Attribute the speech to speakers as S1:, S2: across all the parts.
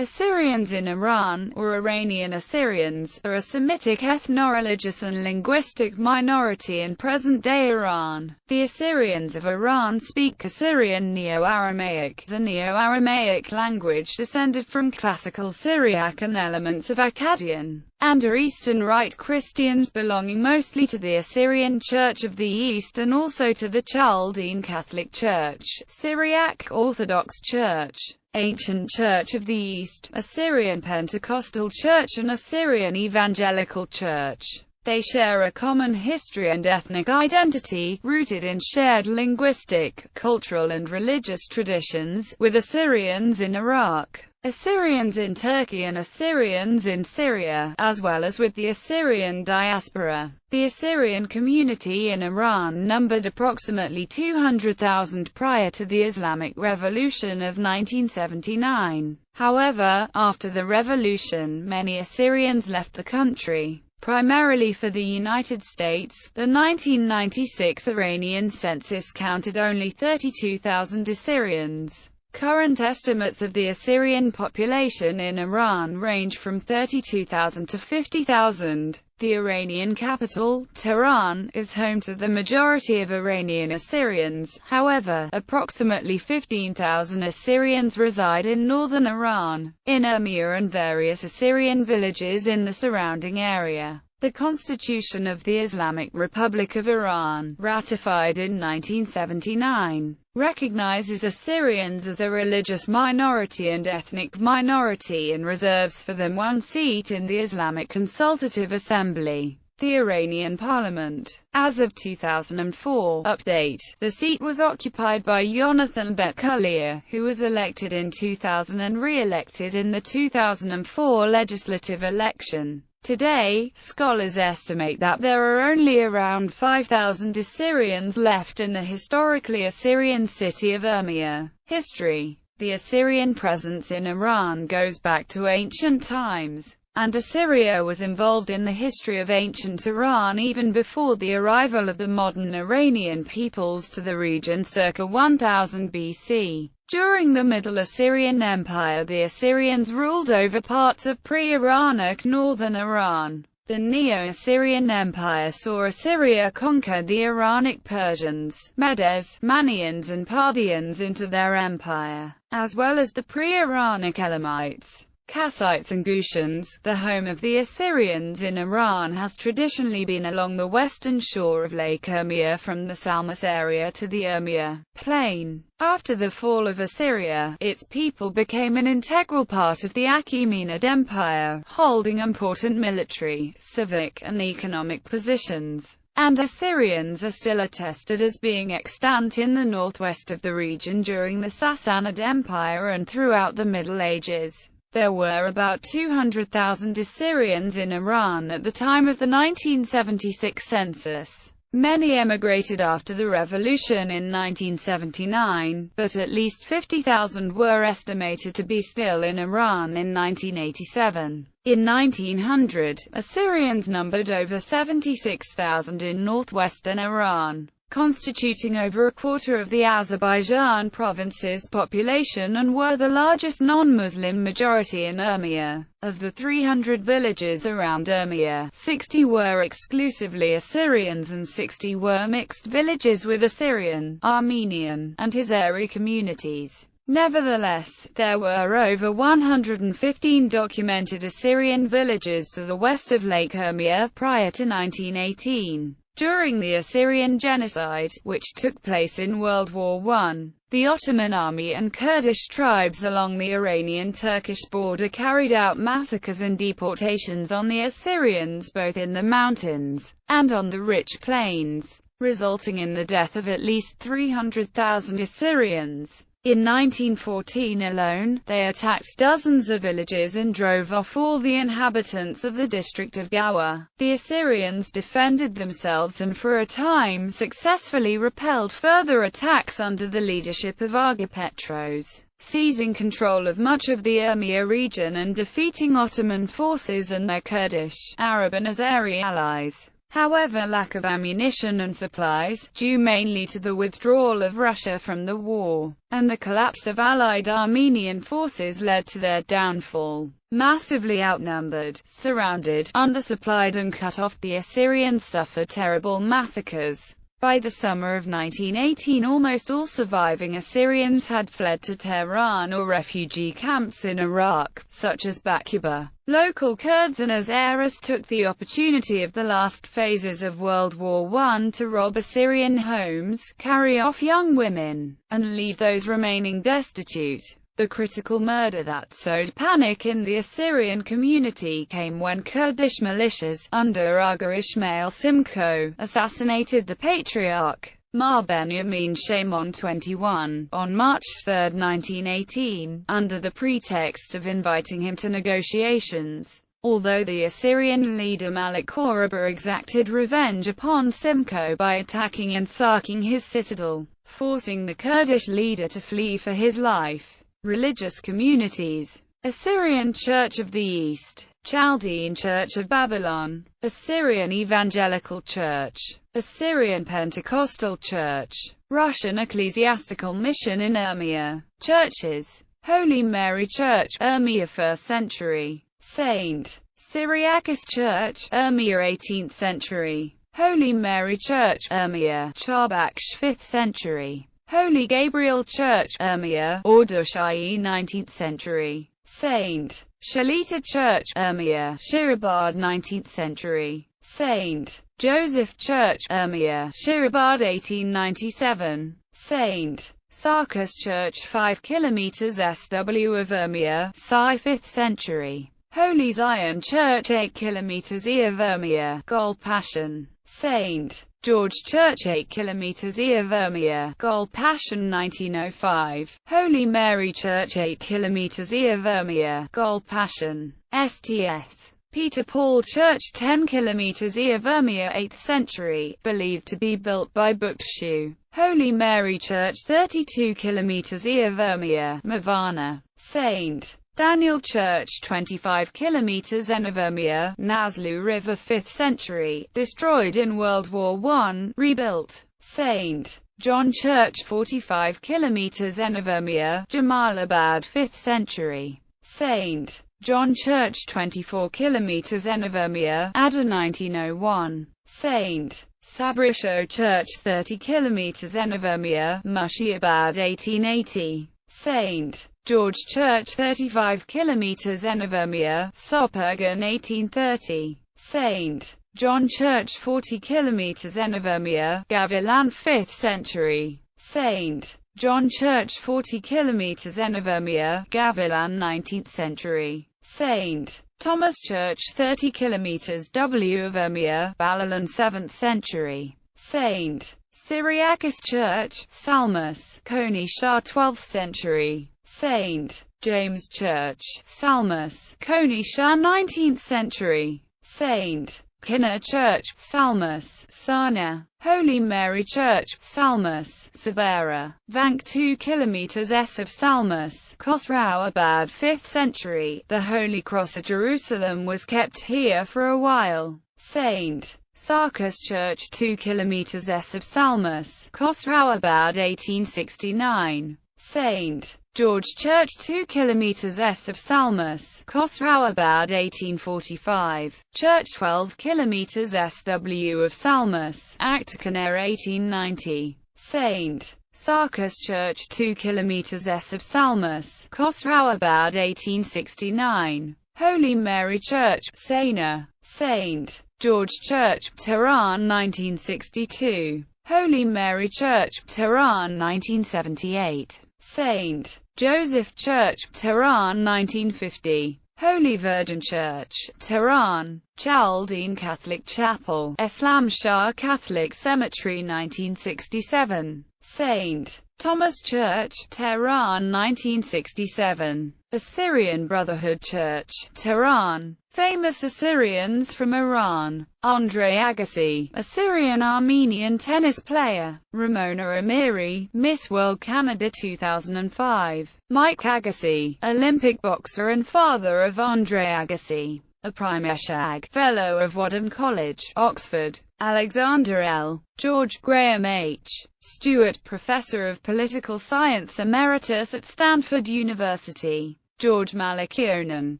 S1: Assyrians in Iran, or Iranian Assyrians, are a Semitic ethno-religious and linguistic minority in present-day Iran. The Assyrians of Iran speak Assyrian Neo-Aramaic, a Neo-Aramaic language descended from Classical Syriac and elements of Akkadian, and are Eastern Rite Christians belonging mostly to the Assyrian Church of the East and also to the Chaldean Catholic Church, Syriac Orthodox Church, Ancient Church of the East, Assyrian Pentecostal Church and Assyrian Evangelical Church. They share a common history and ethnic identity, rooted in shared linguistic, cultural and religious traditions, with Assyrians in Iraq, Assyrians in Turkey and Assyrians in Syria, as well as with the Assyrian diaspora. The Assyrian community in Iran numbered approximately 200,000 prior to the Islamic Revolution of 1979. However, after the revolution, many Assyrians left the country, primarily for the United States. The 1996 Iranian census counted only 32,000 Assyrians. Current estimates of the Assyrian population in Iran range from 32,000 to 50,000. The Iranian capital, Tehran, is home to the majority of Iranian Assyrians. However, approximately 15,000 Assyrians reside in northern Iran, in Urmia and various Assyrian villages in the surrounding area. The Constitution of the Islamic Republic of Iran, ratified in 1979, recognizes Assyrians as a religious minority and ethnic minority and reserves for them one seat in the Islamic Consultative Assembly, the Iranian Parliament. As of 2004 update, the seat was occupied by Yonathan Bet-Kulia, who was elected in 2000 and re-elected in the 2004 legislative election. Today, scholars estimate that there are only around 5,000 Assyrians left in the historically Assyrian city of Urmia. History. The Assyrian presence in Iran goes back to ancient times, and Assyria was involved in the history of ancient Iran even before the arrival of the modern Iranian peoples to the region circa 1000 BC. During the Middle Assyrian Empire, the Assyrians ruled over parts of pre-Iranic northern Iran. The Neo-Assyrian Empire saw Assyria conquer the Iranic Persians, Medes, Manians and Parthians into their empire, as well as the pre-Iranic Elamites, Kassites and Gutians. The home of the Assyrians in Iran has traditionally been along the western shore of Lake Urmia from the Salmas area to the Urmia plain. After the fall of Assyria, its people became an integral part of the Achaemenid Empire, holding important military, civic, and economic positions. And Assyrians are still attested as being extant in the northwest of the region during the Sassanid Empire and throughout the Middle Ages. There were about 200,000 Assyrians in Iran at the time of the 1976 census. Many emigrated after the revolution in 1979, but at least 50,000 were estimated to be still in Iran in 1987. In 1900, Assyrians numbered over 76,000 in northwestern Iran, constituting over a quarter of the Azerbaijan province's population and were the largest non-Muslim majority in Urmia. Of the 300 villages around Urmia, 60 were exclusively Assyrians and 60 were mixed villages with Assyrian, Armenian, and Heazell communities. Nevertheless, there were over 115 documented Assyrian villages to the west of Lake Urmia prior to 1918. During the Assyrian Genocide, which took place in World War I, the Ottoman army and Kurdish tribes along the Iranian-Turkish border carried out massacres and deportations on the Assyrians both in the mountains and on the rich plains, resulting in the death of at least 300,000 Assyrians. In 1914 alone, they attacked dozens of villages and drove off all the inhabitants of the district of Gawa. The Assyrians defended themselves and for a time successfully repelled further attacks under the leadership of Aga Petros, seizing control of much of the Urmia region and defeating Ottoman forces and their Kurdish, Arab and Azeri allies. However, lack of ammunition and supplies, due mainly to the withdrawal of Russia from the war, and the collapse of Allied Armenian forces led to their downfall. Massively outnumbered, surrounded, undersupplied and cut off, the Assyrians suffered terrible massacres. By the summer of 1918, almost all surviving Assyrians had fled to Tehran or refugee camps in Iraq, such as Bakuba. Local Kurds and Azeris took the opportunity of the last phases of World War I to rob Assyrian homes, carry off young women, and leave those remaining destitute. The critical murder that sowed panic in the Assyrian community came when Kurdish militias, under Aga Ismail Simco, assassinated the Patriarch, Mar Benjamin Shimon 21, on March 3, 1918, under the pretext of inviting him to negotiations. Although the Assyrian leader Malik Koraba exacted revenge upon Simco by attacking and sacking his citadel, forcing the Kurdish leader to flee for his life. Religious communities: Assyrian Church of the East, Chaldean Church of Babylon, Assyrian Evangelical Church, Assyrian Pentecostal Church, Russian Ecclesiastical Mission in Urmia. Churches: Holy Mary Church, Urmia 1st century, St. Cyriacus Church, Urmia 18th century, Holy Mary Church, Urmia, Charbaksh 5th century, Holy Gabriel Church, Urmia, Ordushai 19th century, St. Shalita Church, Urmia, Shirabad 19th century, St. Joseph Church, Urmia, Shirabad 1897, St. Sarkis Church 5 km SW of Urmia, Sai 5th century, Holy Zion Church 8 km E of Urmia, Golpashan, St. George Church 8 km E of Urmia, Golpashan 1905, Holy Mary Church 8 km E of Urmia, Golpashan, Sts. Peter Paul Church 10 km E of Urmia 8th century, believed to be built by Bukhshu, Holy Mary Church 32 km E of Urmia, Mavana, St. Daniel Church 25 km N of Urmia, Nazlu River 5th century, destroyed in World War I, rebuilt. St. John Church 45 km N of Urmia, Jamalabad 5th century, St. John Church 24 km N of Urmia, Ada 1901, St. Sabrisho Church 30 km N of Urmia, Mushiabad 1880, St. George Church 35 km N of Urmia, Sopurgan 1830, St. John Church 40 km N of Urmia, Gavilan 5th century, St. John Church 40 km N of Urmia, Gavilan 19th century, St. Thomas Church 30 km W of Urmia, Balalan 7th century, St. Cyriacus Church, Salmus, Koni Shah 12th century, St. James Church, Salmus, Koni Shah 19th century, St. Kinnar Church, Salmus, Sana, Holy Mary Church, Salmus, Savera, Vank 2 km S of Salmus, Khosrowabad 5th century. The Holy Cross of Jerusalem was kept here for a while. St. Sarkis Church 2 km S of Salmus, Khosrowabad 1869, St. George Church 2 km S of Salmus, Khosrowabad 1845, Church 12 km SW of Salmus, Aktakaner 1890, St. Sarkis Church 2 km S of Salmus, Khosrowabad 1869, Holy Mary Church, Sana, St. George Church, Tehran 1962, Holy Mary Church, Tehran 1978, St. Joseph Church, Tehran 1950, Holy Virgin Church, Tehran, Chaldean Catholic Chapel, Islam Shah Catholic Cemetery 1967, St. Thomas Church, Tehran 1967, Assyrian Brotherhood Church, Tehran, famous Assyrians from Iran, Andre Agassi, Assyrian Armenian tennis player, Ramona Amiri, Miss World Canada 2005, Mike Agassi, Olympic boxer and father of Andre Agassi, a Prime Eshag Fellow of Wadham College, Oxford; Alexander L. George Graham H. Stewart Professor of Political Science Emeritus at Stanford University; George Malakionan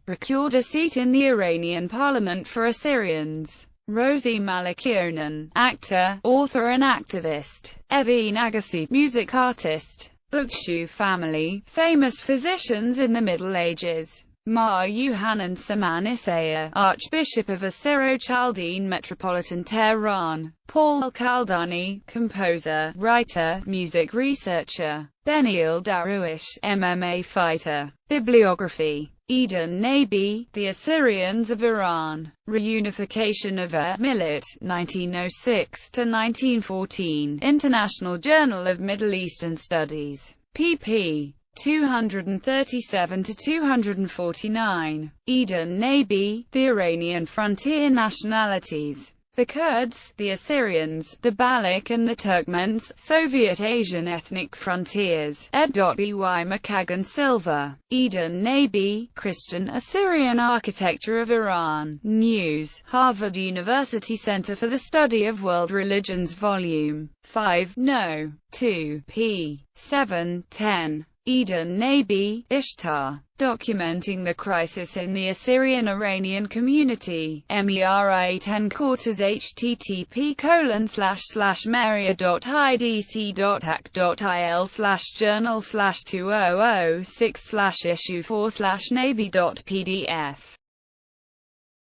S1: procured a seat in the Iranian parliament for Assyrians; Rosie Malakionan, actor, author and activist; Evie Agassi, music artist; Bookshue family, famous physicians in the Middle Ages; Mar Yohanan Saman Isaiah, Archbishop of Assyro-Chaldean Metropolitan Tehran; Paul Kaldani, composer, writer, music researcher; Beniel Daruish, MMA fighter. Bibliography: Eden Nabi, The Assyrians of Iran, Reunification of a Millet, 1906–1914, International Journal of Middle Eastern Studies, pp. 237–249. Eden Nabi, The Iranian Frontier Nationalities, the Kurds, the Assyrians, the Baloch and the Turkmens, Soviet Asian Ethnic Frontiers, ed.by McKagan Silva. Eden Nabi, Christian Assyrian Architecture of Iran, News, Harvard University Center for the Study of World Religions Volume 5, No. 2, p. 7-10. Eden Nabi, Ishtar, Documenting the Crisis in the Assyrian-Iranian Community, MERA 10 quarters http://meria.idc.ac.ac.il/journal/2006/issue4/nabi.pdf